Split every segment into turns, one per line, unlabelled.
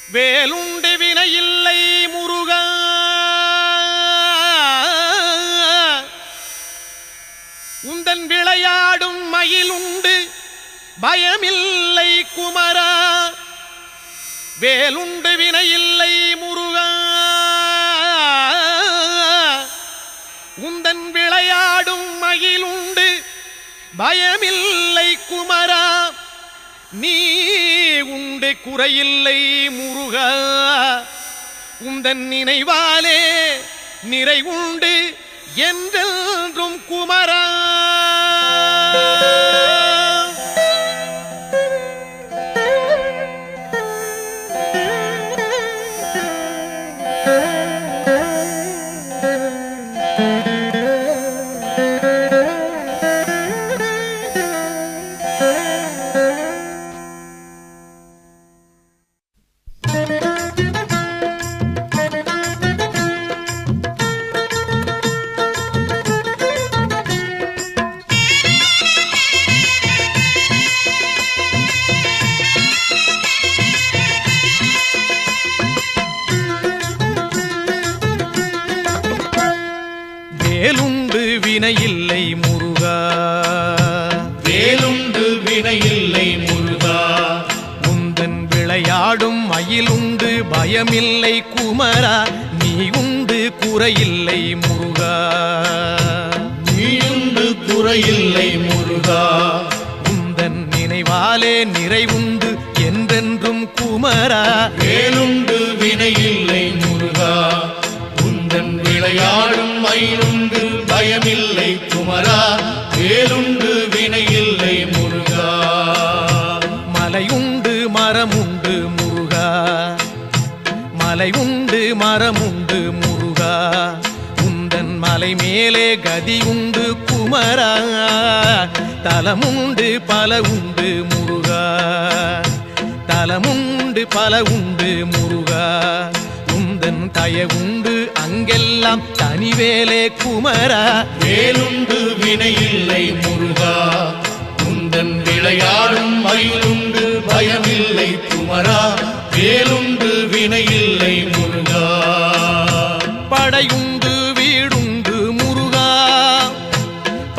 வேலுண்டு வினையில்லை முருகா, உந்தன் விளையாடும் மயிலுண்டு பயமில்லை குமரா. வேலுண்டு வினையில்லை முருகா, உந்தன் விளையாடும் மயிலுண்டு பயமில்லை குமரா. நீ உண்டு குறையில்லை முருகா, உந்தன் நினைவாலே நிறைவுண்டு என்றென்றும் குமரா. வேலுண்டு வினையில்லை முருகா,
வேலுண்டு வினையில்லை முருகா,
உந்தன் விளையாடும் மயிலுண்டு பயமில்லை குமரா. நீ உண்டு குறையில்லை முருகா,
நீயுண்டு குறையில்லை முருகா,
உந்தன் நினைவாலே நிறைவுண்டு என்றென்றும் குமரா.
வேலுண்டு வினையில்லை முருகா, உந்தன் விளையாடும் மயிலுண்டு பயமில்லை குமரா. வேலுண்டு வினையில்லை முருகா,
மலையுண்டு மரமுண்டு முருகா, மலையுண்டு மரமுண்டு முருகா, உந்தன் மலை மேலே கதியுண்டு குமரா. தலமுண்டு பல உண்டு முருகா, தலமுண்டு பல உண்டு முருகா, உந்தன் தயவுண்டு அங்கெல்லாம் தனிவேலே குமரா.
வேலுண்டு வினையில்லை முருகா, உந்தன் விளையாடும் மயிலுண்டு பயமில்லை குமரா. வேலுண்டு வினையில்லை முருகா,
படையுண்டு வீடுண்டு முருகா,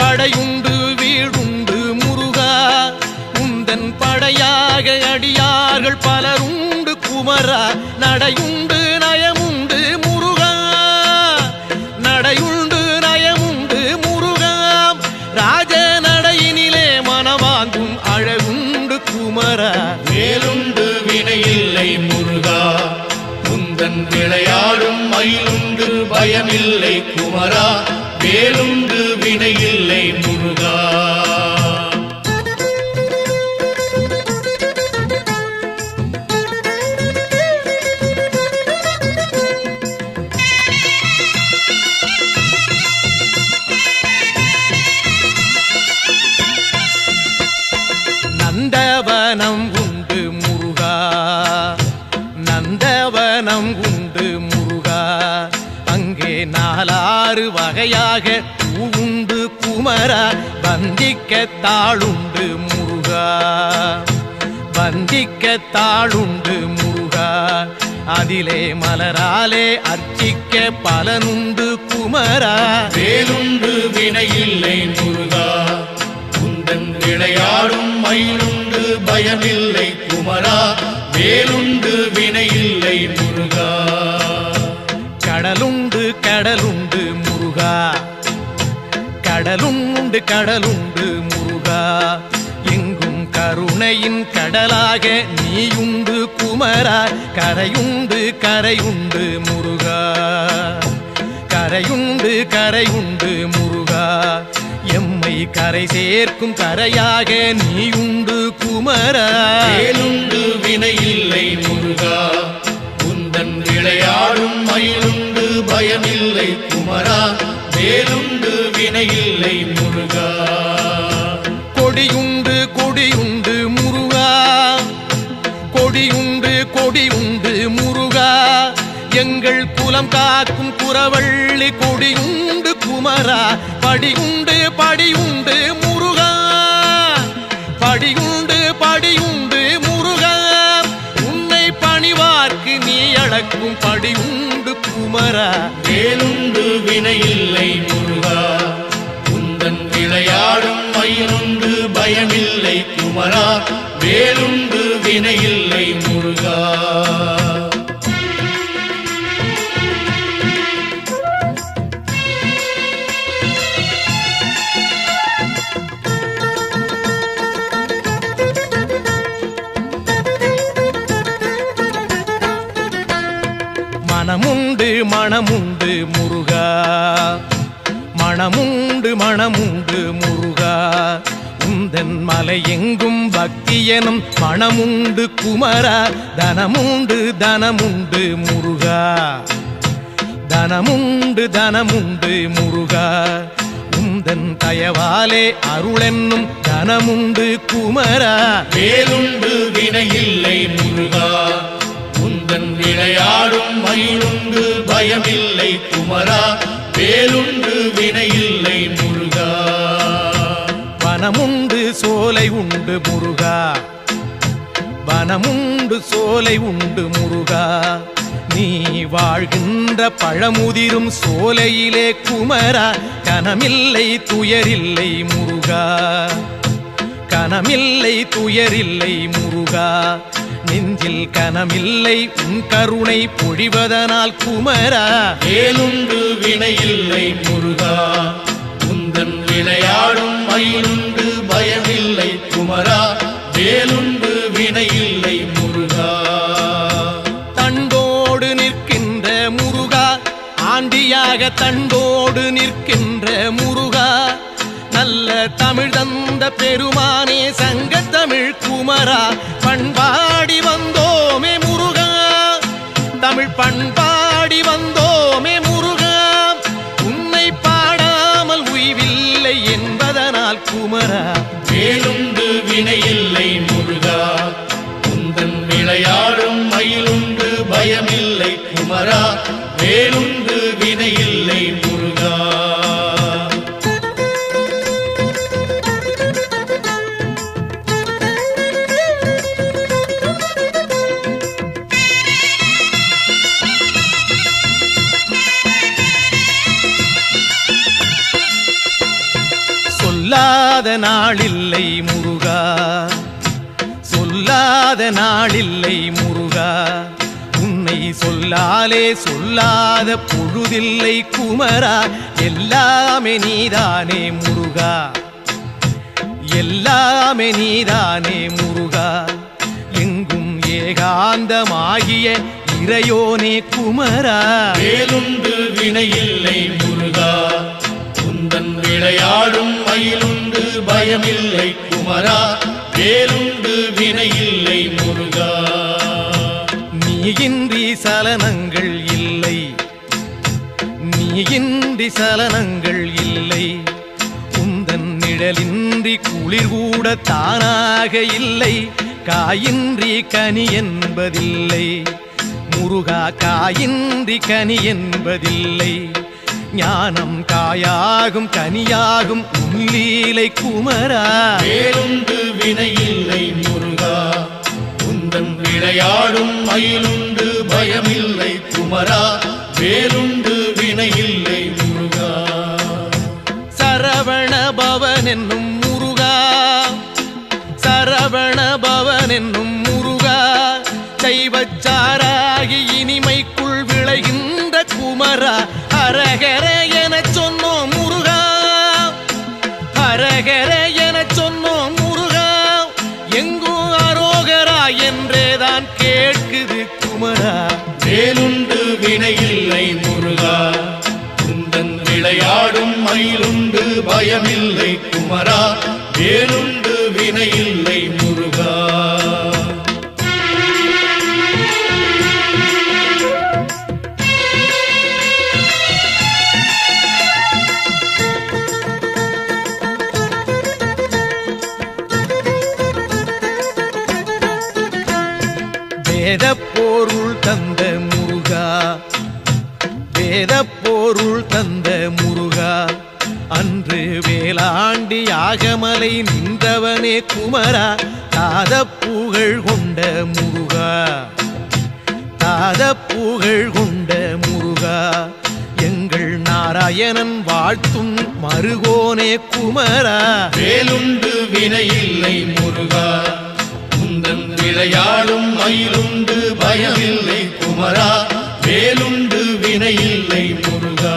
படையுண்டு வீடுண்டு முருகா, உந்தன் படையாக அடியார்கள் பலருண்டு குமரா. நடையுண்டு நயமுண்டு முருகா, நடையுண்டு நயமுண்டு முருகா, ராஜ நடையினிலே மனவாங்கும் அழகுண்டு குமரா.
வேலுண்டு வினையில்லை முருகா, உந்தன் விளையாடும் மயிலுண்டு பயமில்லை குமரா. வேலுண்டு வினையில்லை முருகா,
நந்தவனம் உண்டு முருகா, நந்தவனம் உண்டு முருகா, அங்கே நாலாறு வகையாக பூவுண்டு குமரா. வந்திக்க தாளுண்டு முருகா, வந்திக்க தாளுண்டு முருகா, அதிலே மலராலே அர்ச்சிக்க பலனுண்டு குமரா.
வேலுண்டு வினையில்லை முருகா, உந்தன் விளையாடும் மயிலுண்டு பயமில்லை குமரா. வேலுண்டு வினையில்லை முருகா,
கடலுண்டு கடலுண்டு முருகா, கடலுண்டு கடலுண்டு முருகா, எங்கும் கருணையின் கடலாக நீயுண்டு குமரா. கரையுண்டு கரையுண்டு முருகா, கரையுண்டு கரையுண்டு முருகா, எம்மை கரை சேர்க்கும் கரையாக நீயுண்டு குமரா.
வேலுண்டு வினையில்லை முருகா, உந்தன் விளையாடும் மயிலுண்டு பயமில்லை குமரா. வேலுண்டு வினையில்லை முருகா,
கொடியுண்டு கொடியுண்டு முருகா, கொடியுண்டு கொடியுண்டு முருகா, எங்கள் குலம் காக்கும் குறவள்ளி கொடியுண்டு குமரா. படியுண்டு படியுண்டு முருகா, படியுண்டு படியுண்டு முருகா, உன்னை பணிவார் அளக்கும் படி உண்டு குமரா.
வேலுண்டு வினையில்லை முருகா, உந்தன் விளையாடும் மயிலுண்டு பயமில்லை குமரா. வேலுண்டு வினையில்லை முருகா.
மனமுண்டு மனமுண்டு முருகா, மனமுண்டு மனமுண்டு முருகா. உந்தன் மலை எங்கும் பக்தி எனும் மனமுண்டு குமரா. தனமுண்டு தனமுண்டு முருகா, தனமுண்டு தனமுண்டு முருகா. உந்தன் தயவாலே அருளென்னும் தனமுண்டு குமரா.
வேலுண்டு வினையில்லை முருகா, உந்தன் விளையாடும் மயிலுண்டு பயமில்லை குமரா. வேலுண்டு வினையில்லை முருகா.
வனமுண்டு சோலை உண்டு முருகா, வனமுண்டு சோலை உண்டு முருகா. நீ வாழ்கின்ற பழமுதிரும் சோலையிலே குமரா. கனமில்லை துயரில்லை முருகா, கனமில்லை துயரில்லை முருகா. நெஞ்சில் கனமில்லை உன் கருணை பொழிவதனால் குமரா.
வேலுண்டு வினையில்லை முருகா, உந்தன் விளையாடும் மயிலுண்டு பயமில்லை குமரா. வேலுண்டு வினையில்லை முருகா.
தண்டோடு நிற்கின்ற முருகா, ஆண்டியாக தண்டோடு நிற்கின்ற முருகா. நல்ல தமிழ் தந்த பெருமானே சங்கத்தமிழ் குமரா. பண்பாடி வந்தோமே முருகா, தமிழ் பண்பாடி வந்தோமே முருகா. உன்னை பாடாமல் உய்வில்லை என்பதனால் குமரா.
வேலுண்டு வினையில்லை முருகா, உந்தன் விளையாடும் மயிலுண்டு பயமில்லை குமரா. வேலுண்டு வினையில்லை முருகா.
சொல்லாத நாளில்லை முருகா, சொல்லாத நாளில்லை முருகா. உன்னை சொல்லாலே சொல்லாத பொழுதில்லை குமரா. எல்லாமே நீதானே முருகா, எல்லாமே நீதானே முருகா. எங்கும் ஏகாந்தமாகிய இறையோனே குமரா.
வேலுண்டு வினையில்லை முருகா, உந்தன் விளையாடும் மயிலுண்டு பயமில்லை குமரா. வேலுண்டு வினையில்லை முருகா.
நீயின்றி சலனங்கள் இல்லை, நீயின்றி சலனங்கள் இல்லை. உந்தன் நிழலின்றி குளிர் கூட தானாக இல்லை. காயின்றி கனி என்பதில்லை முருகா, காயின்றி கனி என்பதில்லை. ஞானம் காயாகும் கனியாகும் உன்லீலை குமரா.
வேலுண்டு வினையில்லை முருகா, உந்தன் விளையாடும் மயிலுண்டு பயமில்லை குமரா. வேலுண்டு வினையில்லை முருகா.
சரவண பவன் என்னும் முருகா, சரவண பவன் என்னும் முருகா. சைவச்சாராகி இனிமைக்குள் விளைகின்ற குமரா. ஹரஹர எனச் சொன்னோம் முருகா, ஹரஹர எனச் சொன்னோம் முருகா. எங்கும் அரோகரா என்றேதான் கேட்குது குமரா.
வேலுண்டு வினையில்லை முருகா, உந்தன் விளையாடும் மயிலுண்டு பயமில்லை குமரா. வேலுண்டு வினையில்லை முருகா.
வேதப்பொருள் தந்த முருகா, வேதப்பொருள் தந்த முருகா. அன்று வேளாண்டி யாகமலை நின்றவனே குமரா. தாத புகழ் கொண்ட முருகா, தாத நாத புகழ் கொண்ட முருகா எங்கள் நாராயணன் வாழ்த்தும் மருகோனே குமரா
வேலுண்டு வினையில்லை முருகா உந்தன் விளையாடும் மயிலுண்டு பயமில்லை குமரா வேலுண்டு வினையில்லை முருகா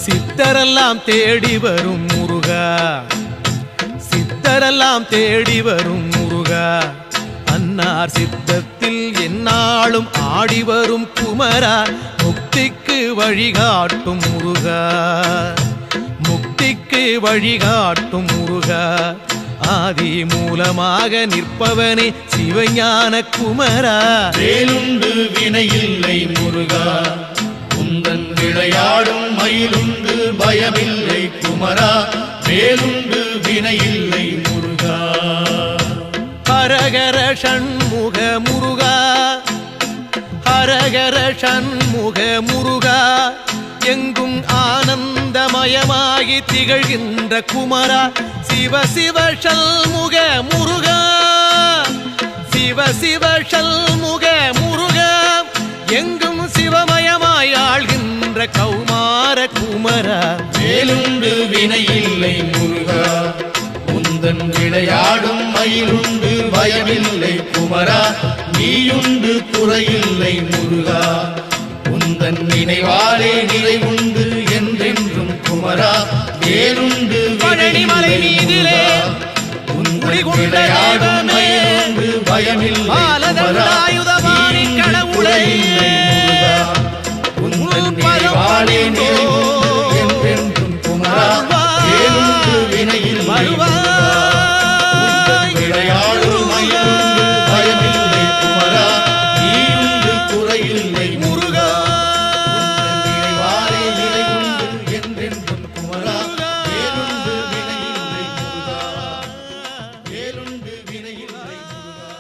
சித்தரெல்லாம் தேடி வரும் முருகா சித்தரெல்லாம் தேடி வரும் முருகா அன்னார் சித்தத்தில் எந்நாளும் ஆடி வரும் குமரா முக்திக்கு வழிகாட்டும் முருகா முக்திக்கு வழிகாட்டும் முருகா ஆதி மூலமாக நிற்பவனே சிவஞான குமரா
வேலுண்டு வினையில்லை முருகா உந்தன் விளையாடும் மயிலுண்டு பயமில்லை குமரா வேலுண்டு வினையில்லை முருகா
ஹரஹர ஷண்முக முருகா ஹரஹர ஷண்முக முருகா எங்கும் ஆனந்தமயமாகி திகழ்கின்ற குமரா சிவ சிவ ஷண்முக முருகா சிவ சிவ ஷண்முக முருகா எங்கும் சிவமயமாய் ஆள்கின்ற கௌமார குமரா
வேலுண்டு வினையில்லை முருகா உந்தன் விளையாடும் மயிலுண்டு பயமில்லை குமரா நீயுண்டு குறையில்லை முருகா உந்தன் நினைவாலே நிறைவுண்டு என்றென்றும் குமரா வேலுண்டு
பழனிமலை மீதிலே
உந்தன் விளையாடும் மயிலுண்டு பயமில்லை குமரா நீயுண்டு குறையில்லை முருகா உந்தன் நினைவாலே நிறைவுண்டு என்றென்றும் குமரா வேலுண்டு வினையில்லை விளையாடும் மயிலுண்டு பயமில்லை குமரா நீயுண்டு குறையில்லை முருகா நினைவாலே நிறைவுண்டு என்றென்றும் குமரா வேலுண்டு வினையில்லை முருகா வேலுண்டு வினையில்லை முருகா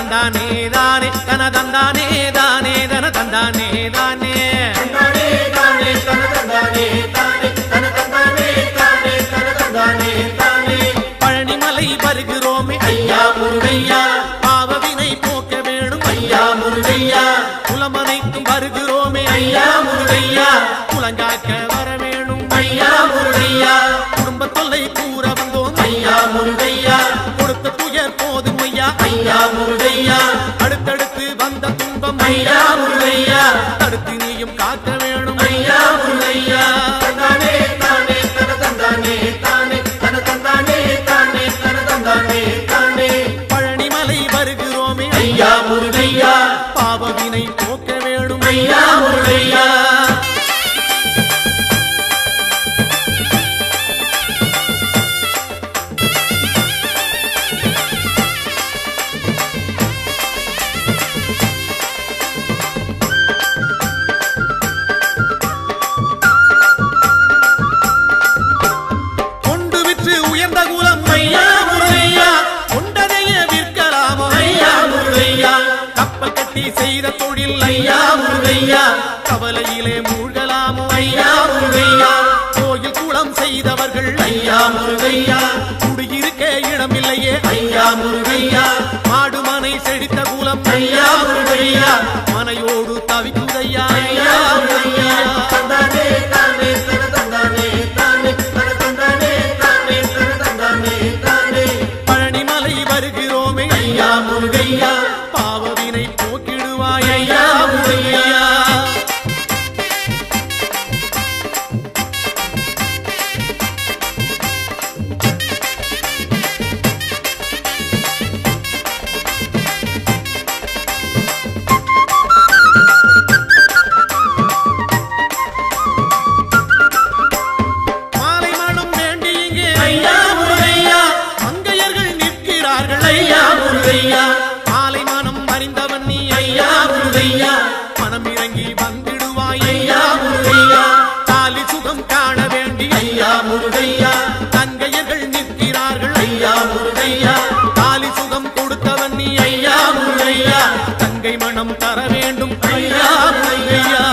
தந்தானே தானே தன தந்தானே தானே தன தந்தானே தானே பழனிமலை வருகிறோமே ஐயா முருகையா பாவவினை போக்க வேணும் ஐயா முருகையா குலமனைக்கும் வருகிறோமே ஐயா முருகையா குலங்காக்க வர வேணும் ஐயா முருகையா குடும்ப தொல்லை கூற வந்தோம் ஐயா முருகையா கொடுத்த துயர் போதும் ஐயா ஐயா முருகையா அடுத்தடுத்து வந்த துன்பம் ஐயா முருகையா தடுத்து நீயும் காக்க வேணும் ஐயா முருகையா பழனிமலை வருகிறோமே ஐயா முருகையா பாவவினை போக்க வேணும் ஐயா முருகையா கொண்டு விற்று உயர்ந்த குலம் ஐயா முருகையா கொண்டதைய விற்கலாமோ ஐயா முருகையா கப்பல் கட்டி செய்த தொழில் ஐயா முருகையா கவலையிலே மூழ்கலாமோ ஐயா முருகையா கோயில் குளம் செய்தவர்கள் ஐயா முருகையா குடியிருக்க இடமில்லையே ஐயா முருகையா மாடுமனை செழித்த குலம் ஐயா முருகையா மனையோடு தவிக்குதையா ஐயா முருகையா பழனிமலை வருகிறோமே ஐயா முருகையா பாவவினை போக்கிடுவாய் ஐயா முருகையா மாலை மனம் வேண்டி இங்கே ஐயா முருகையா மங்கையர்கள் நிற்கிறார்கள் ஐயா முருகையா மாலை மனம் அறிந்தவன் நீ ஐயா முருகையா மனம் இறங்கி வந்திடுவாய் ஐயா முருகையா தாலி சுகம் காண வேண்டி ஐயா முருகையா தங்கையர்கள் நிற்கிறார்கள் ஐயா முருகையா தாலி சுகம் கொடுத்தவன் நீ ஐயா முருகையா தங்கை மனம் தர வேண்டும் ஐயா முருகையா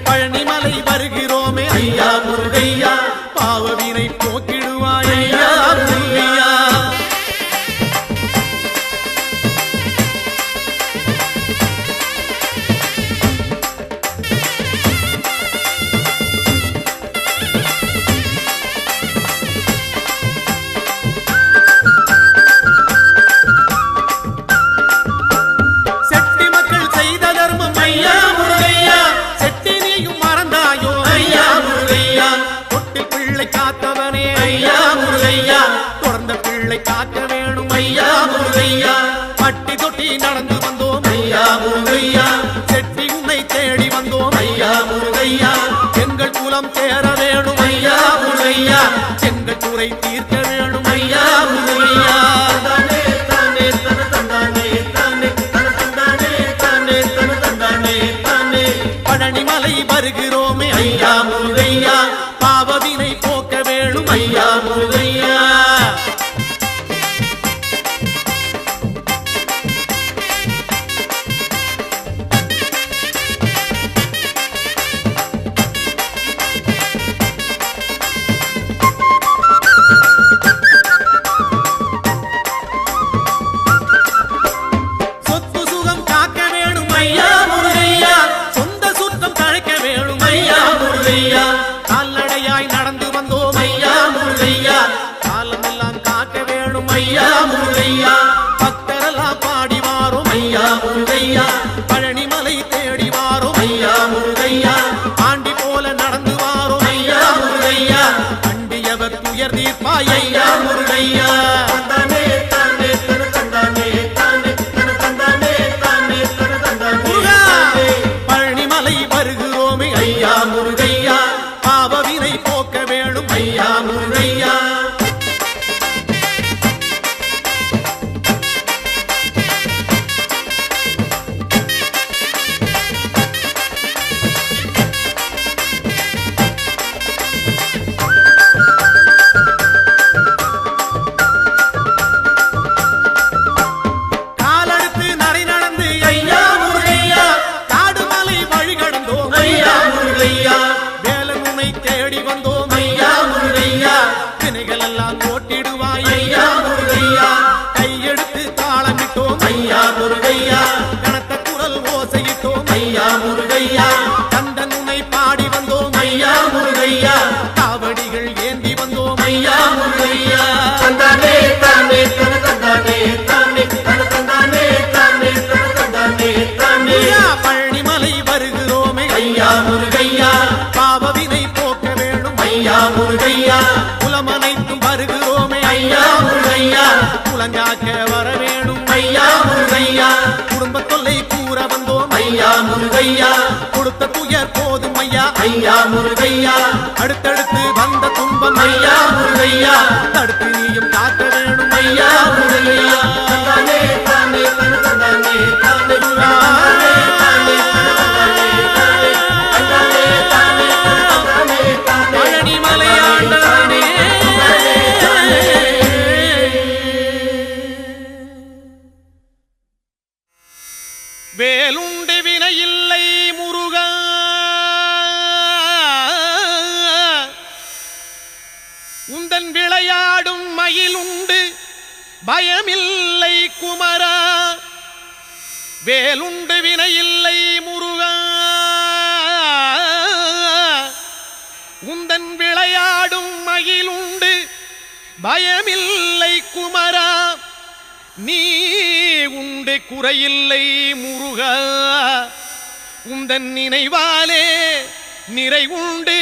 பழனிமலை வருகிறோமே ஐயா முருகையா பாவவினை போக்கிடுவாய் ஐயா முருகையா செட்டி மக்கள் செய்த தர்மம் ஐயா முருகையா செட்டி நீயும் மறந்தாயோ ஐயா முருகையா தொட்டில் பிள்ளை காத்தவனே ஐயா முருகையா தொடர்ந்த பிள்ளை காக்க வேணும் ஐயா முருகையா பட்டி தொட்டி நடந்து வந்தோம் ஐயா முருகையா செட்டி உன்னை தேடி வந்தோம் ஐயா முருகையா எங்கள் குலம் சேர வேணும் ஐயா முருகையா எங்கள் குறை தீர்க்க வேணும் ஐயா முருகையா பழனிமலை வருகிறோமே ஐயா முருகையா பாவவினை போக்க வேணும் ஐயா முருகையா சொத்து சுகம் காக்க வேணும் ஐயா முருகையா சொந்த சுத்தம் தழைக்க வேணும் ஐயா முருகையா கால்நடையாய் நடந்து வந்தோம் ஐயா முருகையா காலமெல்லாம் காக்க வேணும் ஐயா முருகையா பக்தரெல்லாம் பாடி வாரோம் ஐயா முருகையா பழனிமலை தேடி வாரோம் ஐயா முருகையா ஆண்டி போல நடந்து வாரோம் ஐயா முருகையா அண்டியவர் துயர் தீர்ப்பாய் ஐயா முருகையா பழனிமலை வருகிறோமே ஐயா முருகையா பாவவினை போக்க வேணும் ஐயா முருகையா வினைகள் எல்லாம் ஓட்டிடுவாய் ஐயா முருகையா. கையெடுத்து தாளமிட்டோம் ஐயா முருகையா. கனத்த குரல் ஓசையிட்டோம் ஐயா முருகையா. கந்தன் உன்னை பாடி வந்தோம் ஐயா முருகையா. காவடிகள் ஏந்தி வந்தோம் ஐயா முருகையா.
தந்தானே தானே தன தந்தானே தானே தன தந்தானே தானே தன தந்தானே தானே.
பழனிமலை வருகிறோமே
ஐயா முருகையா.
பாவவினை போக்க வேணும்
ஐயா முருகையா.
குலமனைத்தும் வருகிறோமே
ஐயா முருகையா.
குலங்காக்க வர வேணும்
ஐயா முருகையா.
குடும்ப தொல்லை கூற வந்தோம்
ஐயா முருகையா.
கொடுத்த துயர் போதும் ஐயா
ஐயா முருகையா.
அடுத்தடுத்து வந்த துன்பம்
ஐயா முருகையா.
தடுத்து நீயும் காக்க வேணும்
ஐயா முருகையா. தந்தானே தானே தன தந்தானே தானே தானே தானே தானே தந்தானே தானே தானே தானே.
பழனிமலை ஆண்டவனே வேலுண்டு வினையில்லை முருகா. உந்தன் விளையாடும் மயிலுண்டு பயமில்லை குமரா. வேலுண்டு வினையில்லை முருகா. உந்தன் விளையாடும் மயிலுண்டு பயமில்லை குமரா. நீ உண்டு குறையில்லை முருகா. உந்தன் நினைவாலே நிறை உண்டு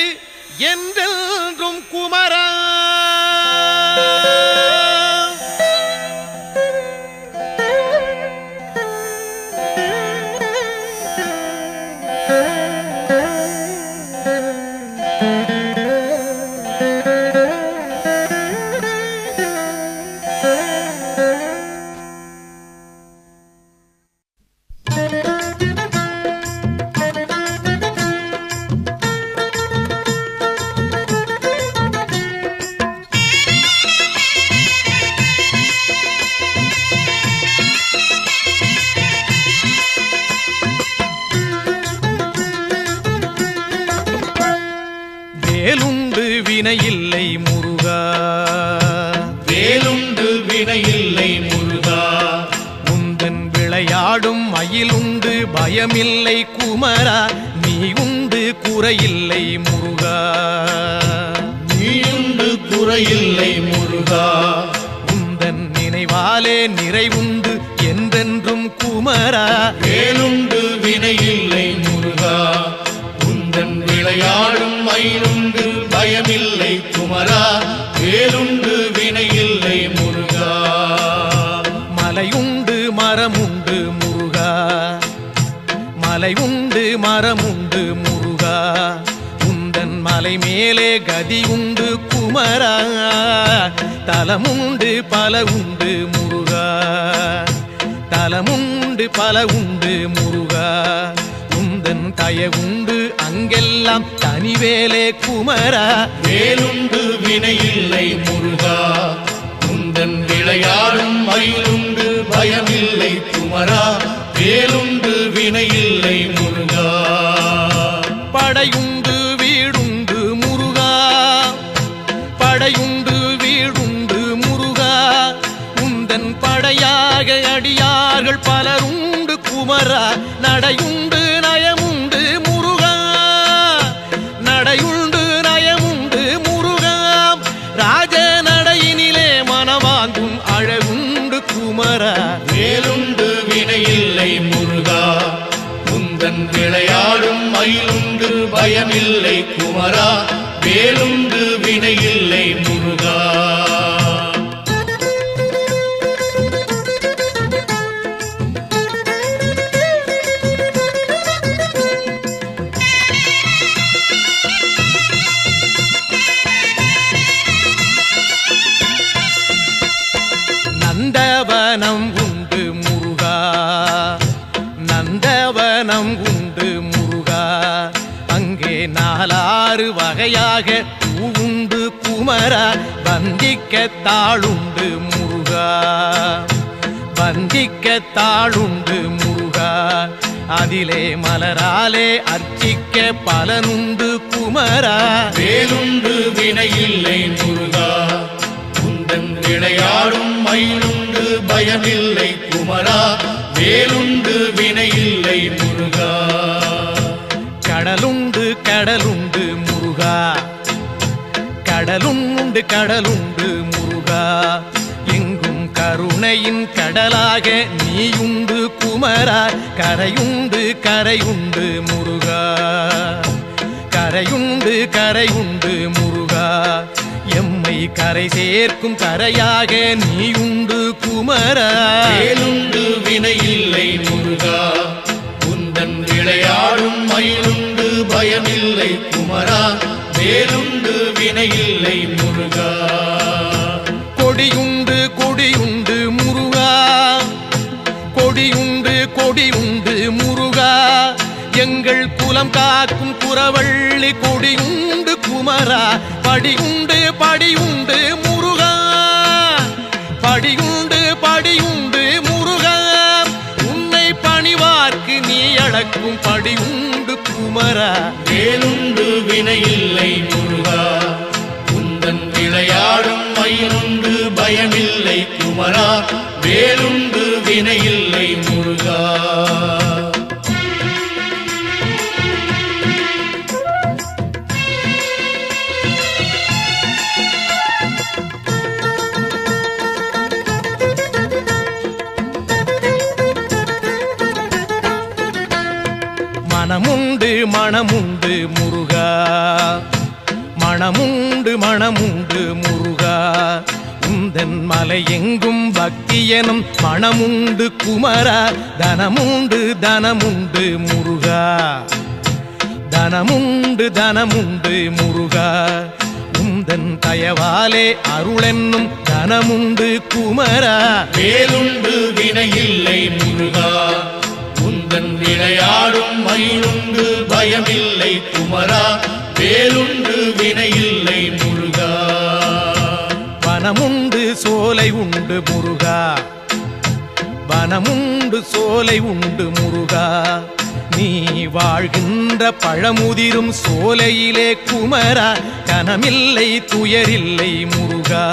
என்றென்றும் குமரா. வேலுண்டு வினையில்லை முருகா.
வேலுண்டு வினையில்லை முருகா.
உந்தன் விளையாடும் மயிலுண்டு பயமில்லை குமரா. நீ உண்டு குறையில்லை முருகா.
நீயுண்டு குறையில்லை முருகா.
உந்தன் நினைவாலே நிறைவுண்டு என்றென்றும் குமரா.
வேலுண்டு வினையில்லை முருகா. உந்தன் விளையாடும் மயிலுண்டு பயமில்லை குமரா. வேலுண்டு வினையில்லை முருகா.
மலையுண்டு மரமுண்டு முருகா. மலையுண்டு மரமுண்டு முருகா. உந்தன் மலை மேலே கதி உண்டு குமரா. தலமுண்டு பல உண்டு முருகா. தலமுண்டு பல உண்டு முருகா. உந்தன் தயவுண்டு அங்கெல்லாம் தனிவேலே குமரா.
வேலுண்டு வினையில்லை முருகா. உந்தன் விளையாடும் மயிலுண்டு பயமில்லை குமரா. வேலுண்டு வினையில்லை முருகா.
படையுண்டு வீடுண்டு முருகா. படையுண்டு வீடுண்டு முருகா. உந்தன் படையாக அடியார்கள் பலருண்டு குமரா. நடையுண்டு நயமுண்டு முருகா. நடையுண்டு நயமுண்டு முருகா. ராஜ நடையினிலே மனவாங்கும் அழகுண்டு குமரா.
வேலுண்டு வினையில்லை முருகா. உந்தன் விளையாடும் மயிலுண்டு பயமில்லை குமரா. வேலுண்டு வினையில்லை முருகா.
நந்தவனம் உண்டு முருகா. நந்தவனம் உண்டு முருகா. அங்கே நாலாறு வகையாக பூவுண்டு குமரா. வந்திக்க தாளுண்டு முருகா. வந்திக்க தாளுண்டு முருகா. அதிலே மலராலே அர்ச்சிக்க பலனுண்டு குமரா.
வேலுண்டு வினையில்லை முருகா. பயமில்லை குமரா, வேலுண்டு வினையில்லை முருகா.
கடலுண்டு கடலுண்டு முருகா, கடலுண்டு கடலுண்டு முருகா, எங்கும் கருணையின் கடலாக நீயுண்டு குமரா. கரையுண்டு கரையுண்டு முருகா, கரையுண்டு கரையுண்டு முருகா, எம்மை கரை சேர்க்கும் கரையாக நீயுண்டு குமரா.
வேலுண்டு வினையில்லை முருகா, உந்தன் விளையாடும் மயிலுண்டு பயமில்லை குமரா, வேலுண்டு வினையில்லை முருகா.
கொடியுண்டு கொடியுண்டு முருகா, கொடியுண்டு கொடியுண்டு முருகா, எங்கள் குலம் காக்கும் குறவள்ளி கொடியுண்டு குமரா. படியுண்டு படியுண்டு முருகா, படியுண்டு படியுண்டு முருகா, உன்னை பணிவார்க்கு நீ அளக்கும் படியுண்டு குமரா.
வேலுண்டு வினையில்லை முருகா, உந்தன் விளையாடும் மயிலுண்டு பயமில்லை குமரா, வேலுண்டு வினையில்லை முருகா.
மனமுண்டு மனமுண்டு முருகா, மனமுண்டு மனமுண்டு முருகா, உந்தன் மலை எங்கும் பக்தி எனும் மனமுண்டு குமரா. தனமுண்டு தனமுண்டு முருகா, தனமுண்டு தனமுண்டு முருகா, உந்தன் தயவாலே அருளென்னும் தனமுண்டு குமரா.
வேலுண்டு வினையில்லை முருகா, உந்தன் விளையாடும் மயிலுண்டு பயமில்லை குமரா, வேலுண்டு வினையில்லை முருகா.
வனமுண்டு சோலை உண்டு முருகா, வனமுண்டு சோலை உண்டு முருகா, நீ வாழ்கின்ற பழமுதிரும் சோலையிலே குமரா. கனமில்லை துயரில்லை முருகா,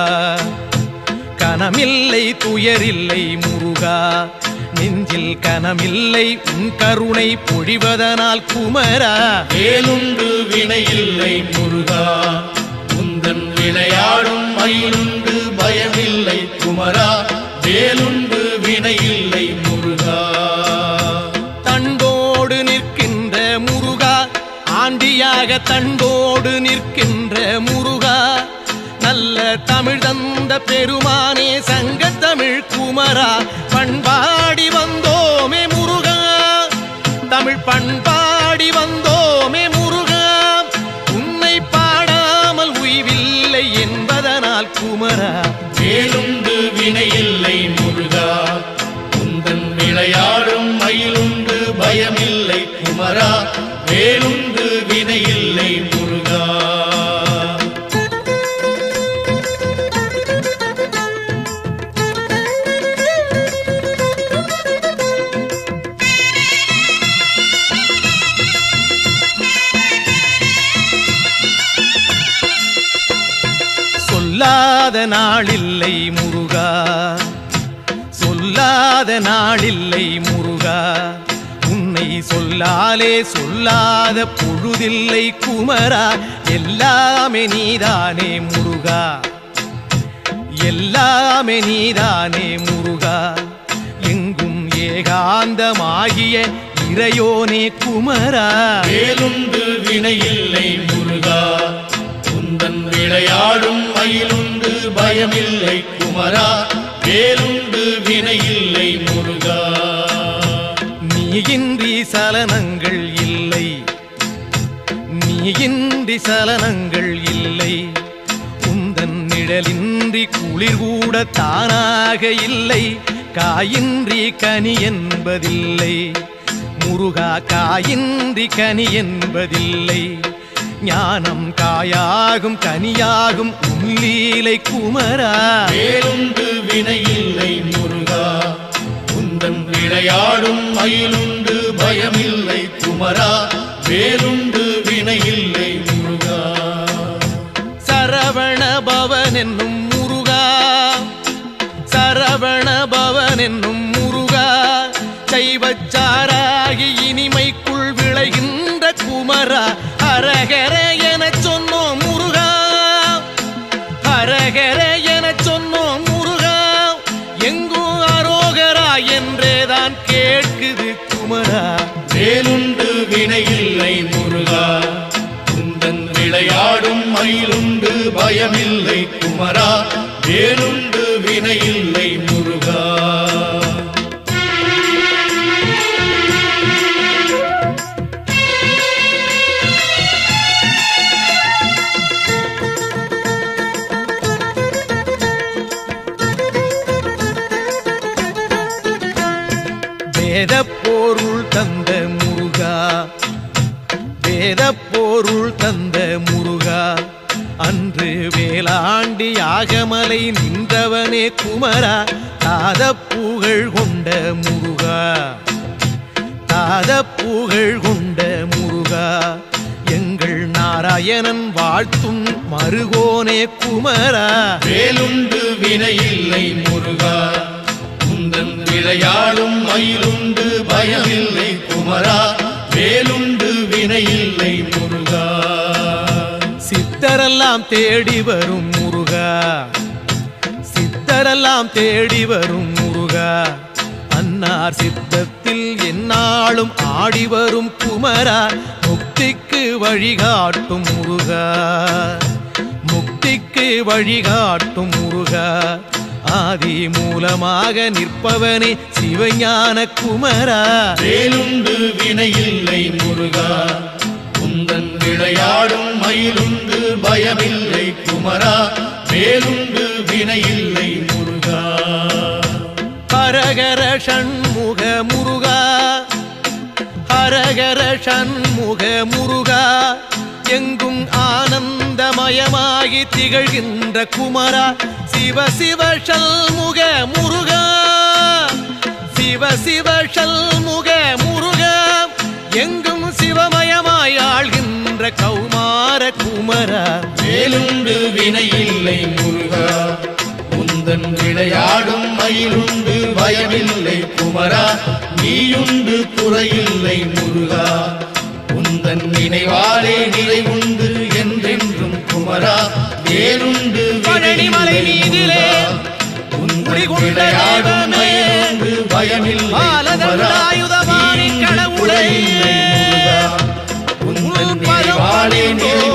கனமில்லை துயரில்லை முருகா, நெஞ்சில் கனமில்லை உன் கருணை பொழிவதனால் குமரா.
வேலுண்டு வினையில்லை முருகா, உந்தன் விளையாடும் மயிலுண்டு பயமில்லை குமரா, வேலுண்டு வினையில்லை முருகா.
தண்டோடு நிற்கின்ற முருகா, ஆண்டியாக தண்டோடு நிற்கின்ற முருகா, நல்ல தமிழ் தந்த பெருமானே சங்கத்தமிழ் குமரா. பண்பாடி வந்தோமே முருகா, தமிழ் பண்பாடி வந்தோமே முருகா, உன்னை பாடாமல் உய்வில்லை என்பதனால் குமரா.
வேலுண்டு வினையில்லை முருகா, உந்தன் விளையாடும் மயிலுண்டு பயமில்லை குமரா, வேலுண்டு வினையில்லை முருகா.
சொல்லாத நாளில்லை முருகா, சொல்லாத நாளில்லை முருகா, உன்னை சொல்லாலே சொல்லாத பொழுதில்லை குமரா. எல்லாமே நீதானே முருகா, எல்லாமே நீதானே முருகா, எங்கும் ஏகாந்தமாகிய இறையோனே குமரா.
வேலுண்டு வினையில்லை முருகா, உந்தன் விளையாடும் மயிலுண்டு பயமில்லை குமரா, வேலுண்டு வினையில்லை முருகா.
நீயின்றி சலனங்கள் இல்லை, நீயின்றி சலனங்கள் இல்லை, உந்தன் நிழலின்றி குளிர் கூட தானாக இல்லை. காயின்றி கனி என்பதில்லை முருகா, காயின்றி கனி என்பதில்லை. ஞானம் காயாகும் கனியாகும் உள்ளீலை குமரா.
வேலுண்டு வினையில்லை முருகா, உந்தன் விளையாடும் மயிலுண்டு பயமில்லை குமரா, வேலுண்டு வினையில்லை முருகா.
சரவண பவன் என்னும் முருகா, சரவண சரவணபவன் என்னும் முருகா, சைவச்சாராகி இனிமைக்குள் விளைகின்ற குமரா, ஹரஹர என சொன்னோம் முருகா, ஹரஹர என சொன்னோம் முருகா, எங்கும் அரோகரா என்றேதான் கேட்குது குமரா.
வேலுண்டு வினையில்லை முருகா, குந்தன் விளையாடும் மயிலுண்டு பயமில்லை குமரா, வேலுண்டு வினையில்லை முருகா.
வேதப்பொருள் தந்த முருகா, வேதப்பொருள் தந்த முருகா, அன்று வேளாண்டி யாகமலை நின்றவனே குமரா, தாதப்புகழ் கொண்ட முருகா, தாதப்புகழ் கொண்ட முருகா, எங்கள் நாராயணன் வாழ்த்தும் மருகோனே குமரா.
வேலுண்டு வினையில்லை முருகா, குந்தன் விளையாடும் மயிலுண்டு பயமில்லை குமரா, வேலுண்டு வினையில்லை முருகா.
சித்தரெல்லாம் தேடி வரும் முருகா, சித்தரெல்லாம் தேடி வரும் முருகா, அன்னார் சித்தத்தில் எந்நாளும் ஆடி வரும் குமரா, முக்திக்கு வழிகாட்டும் முருகா, முக்திக்கு வழிகாட்டும் முருகா, ஆதி மூலமாக நிற்பவனே சிவஞான குமரா.
வேலுண்டு வினையில்லை முருகா, குந்தன் விளையாடும் மயிலுண்டு பயமில்லை குமரா, வேலுண்டு வினையில்லை முருகா.
ஹரஹர ஷண்முக முருகா, ஹரஹர ஷண்முக முருகா, எங்கும் ஆனந்தமயமாகி திகழ்கின்ற குமரா, சிவ சிவ ஷண்முக முருகா, சிவ சிவ ஷண்முக முருகா, எங்கும் சிவமயமாய் ஆள்கின்ற கௌமார குமரா.
வேலுண்டு வினையில்லை முருகா, குந்தன் விளையாடும் மயிலுண்டு பயமில்லை குமரா, நீயுண்டு குறையில்லை முருகா, குந்தன் நினைவாலே நிறைவுண்டு என்றென்றும் குமரா, வேலுண்டு
பழனிமலை மீதிலே குடிகொண்ட தெய்வமே,
பயமில்லை
பாலதண்டாயுதபாணி கடவுளே,
குந்தன் நினைவாலே நிறைவு